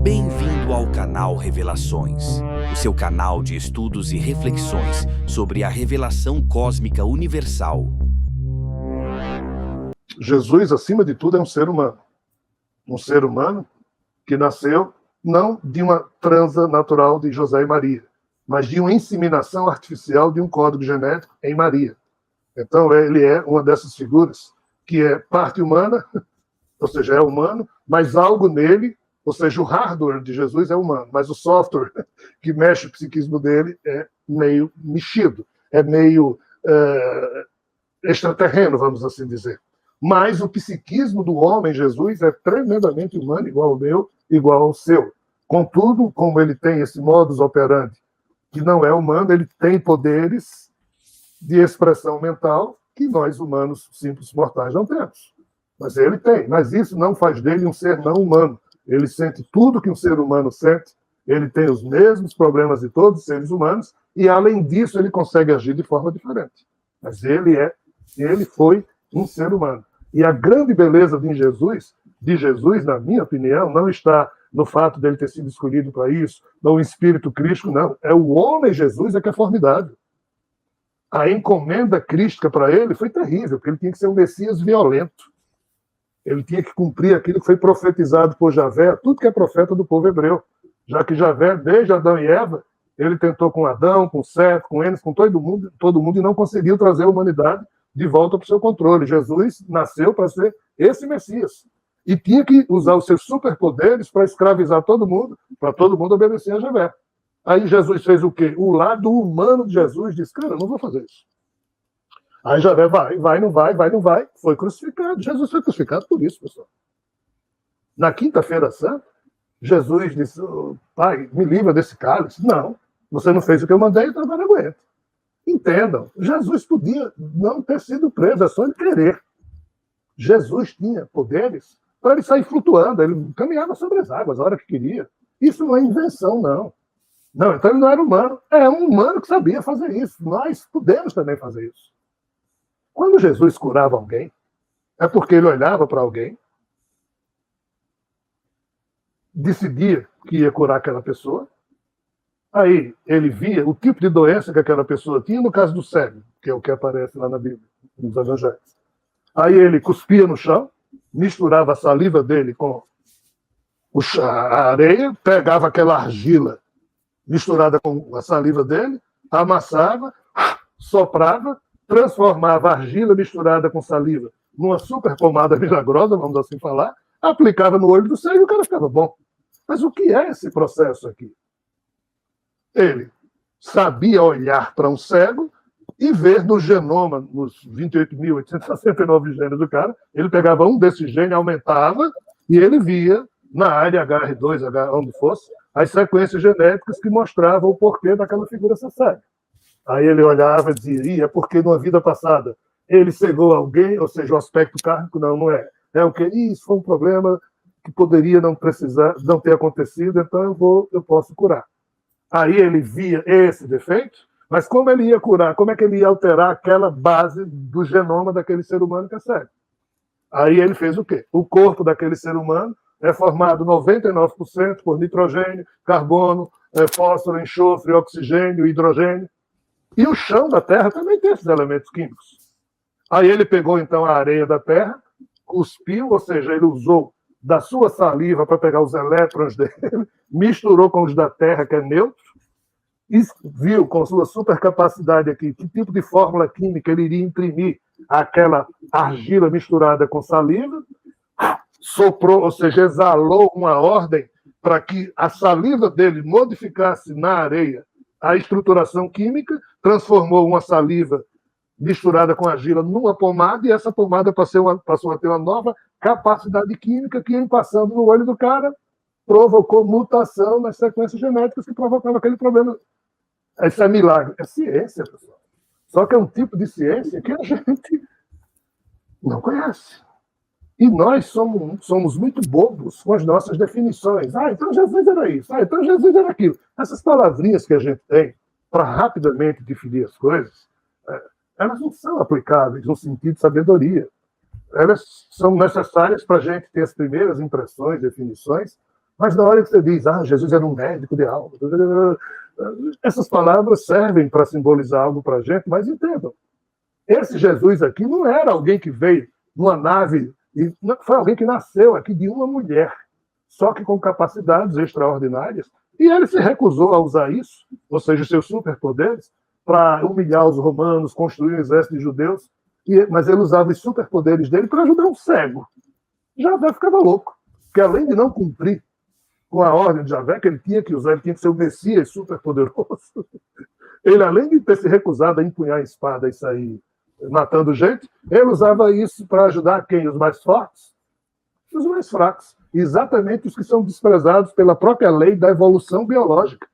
Bem-vindo ao canal Revelações, o seu canal de estudos e reflexões sobre a revelação cósmica universal. Jesus, acima de tudo, é um ser humano. Um ser humano que nasceu não de uma transa natural de José e Maria, mas de uma inseminação artificial de um código genético em Maria. Então, ele é uma dessas figuras que é parte humana, ou seja, é humano, mas algo nele, ou seja, o hardware de Jesus é humano, mas o software que mexe o psiquismo dele é meio mexido, é meio extraterreno, vamos assim dizer. Mas o psiquismo do homem, Jesus, é tremendamente humano, igual ao meu, igual ao seu. Contudo, como ele tem esse modus operandi que não é humano, ele tem poderes de expressão mental que nós, humanos, simples mortais, não temos. Mas ele tem. Mas isso não faz dele um ser não humano. Ele sente tudo que um ser humano sente, ele tem os mesmos problemas de todos os seres humanos, e, além disso, ele consegue agir de forma diferente. Mas ele foi um ser humano. E a grande beleza de Jesus, na minha opinião, não está no fato dele ter sido escolhido para isso, não o espírito crístico, não. É o homem Jesus que é formidável. A encomenda crística para ele foi terrível, porque ele tinha que ser um Messias violento. Ele tinha que cumprir aquilo que foi profetizado por Javé, tudo que é profeta do povo hebreu. Já que Javé, desde Adão e Eva, ele tentou com Adão, com Sete, com Enos, com todo mundo, e não conseguiu trazer a humanidade de volta para o seu controle. Jesus nasceu para ser esse Messias. E tinha que usar os seus superpoderes para escravizar todo mundo, para todo mundo obedecer a Javé. Aí Jesus fez o quê? O lado humano de Jesus disse, cara, eu não vou fazer isso. Aí Javé vai, não vai, foi crucificado. Jesus foi crucificado por isso, pessoal. Na quinta-feira santa, Jesus disse, pai, me livra desse cálice. Não, você não fez o que eu mandei, então agora aguenta. Entendam, Jesus podia não ter sido preso, é só ele querer. Jesus tinha poderes para ele sair flutuando, ele caminhava sobre as águas a hora que queria. Isso não é invenção, não. Não, então ele não era humano, é um humano que sabia fazer isso. Nós podemos também fazer isso. Quando Jesus curava alguém, é porque ele olhava para alguém, decidia que ia curar aquela pessoa, aí ele via o tipo de doença que aquela pessoa tinha, no caso do cego, que é o que aparece lá na Bíblia, nos Evangelhos. Aí ele cuspia no chão, misturava a saliva dele com a areia, pegava aquela argila misturada com a saliva dele, amassava, soprava, transformava a argila misturada com saliva numa super pomada milagrosa, vamos assim falar, aplicava no olho do cego e o cara ficava bom. Mas o que é esse processo aqui? Ele sabia olhar para um cego e ver no genoma, nos 28.869 genes do cara, ele pegava um desses genes, aumentava, e ele via na área HR2, onde fosse, as sequências genéticas que mostravam o porquê daquela figura ser cega. Aí ele olhava e dizia, é porque numa vida passada ele cegou alguém, ou seja, o aspecto kármico não é. É o que? Isso foi um problema que poderia não ter acontecido, então eu posso curar. Aí ele via esse defeito, mas como ele ia curar? Como é que ele ia alterar aquela base do genoma daquele ser humano que é cego? Aí ele fez o quê? O corpo daquele ser humano é formado 99% por nitrogênio, carbono, fósforo, enxofre, oxigênio, hidrogênio. E o chão da Terra também tem esses elementos químicos. Aí ele pegou, então, a areia da Terra, cuspiu, ou seja, ele usou da sua saliva para pegar os elétrons dele, misturou com os da Terra, que é neutro, e viu com sua supercapacidade aqui que tipo de fórmula química ele iria imprimir aquela argila misturada com saliva, soprou, ou seja, exalou uma ordem para que a saliva dele modificasse na areia a estruturação química, transformou uma saliva misturada com argila numa pomada, e essa pomada passou a ter uma nova capacidade química que, em passando no olho do cara, provocou mutação nas sequências genéticas que provocavam aquele problema. Isso é milagre. É ciência, pessoal. Só que é um tipo de ciência que a gente não conhece. E nós somos muito bobos com as nossas definições. Então Jesus era isso. Então Jesus era aquilo. Essas palavrinhas que a gente tem para rapidamente definir as coisas, elas não são aplicáveis no sentido de sabedoria. Elas são necessárias para a gente ter as primeiras impressões, definições, Mas na hora que você diz, Jesus era um médico de alma, essas palavras servem para simbolizar algo para a gente, mas entendam, esse Jesus aqui não era alguém que veio numa nave, foi alguém que nasceu aqui de uma mulher, só que com capacidades extraordinárias, e ele se recusou a usar isso, ou seja, seus superpoderes, para humilhar os romanos, construir um exército de judeus, mas ele usava os superpoderes dele para ajudar um cego. Javé ficava louco, porque além de não cumprir com a ordem de Javé, que ele tinha que usar, ele tinha que ser o Messias superpoderoso, ele, além de ter se recusado a empunhar a espada e sair matando gente, ele usava isso para ajudar quem? Os mais fortes? Os mais fracos. Exatamente os que são desprezados pela própria lei da evolução biológica.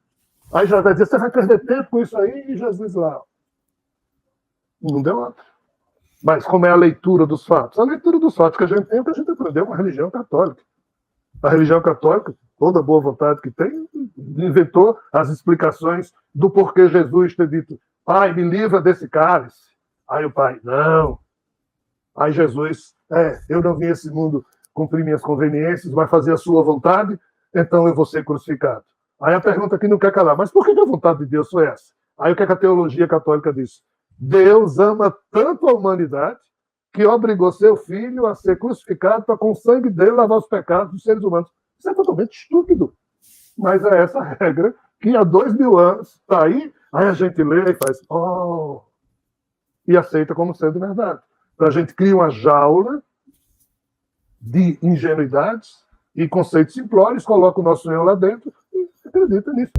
Aí já vai dizer, você vai perder tempo com isso aí, e Jesus lá. Não deu outra. Mas como é a leitura dos fatos? A leitura dos fatos que a gente tem é que a gente aprendeu com a religião católica. A religião católica, toda boa vontade que tem, inventou as explicações do porquê Jesus ter dito, Pai, me livra desse cálice. Aí o pai, não. Aí Jesus, eu não vim a esse mundo cumprir minhas conveniências, mas fazer a sua vontade, então eu vou ser crucificado. Aí a pergunta que não quer calar, mas por que a vontade de Deus foi essa? Aí o que a teologia católica diz? Deus ama tanto a humanidade que obrigou seu filho a ser crucificado para com o sangue dele lavar os pecados dos seres humanos. Isso é totalmente estúpido. Mas é essa regra que há 2000 anos está aí a gente lê e faz, e aceita como sendo verdade. Então a gente cria uma jaula de ingenuidades e conceitos simplórios, coloca o nosso eu lá dentro e acredita nisso.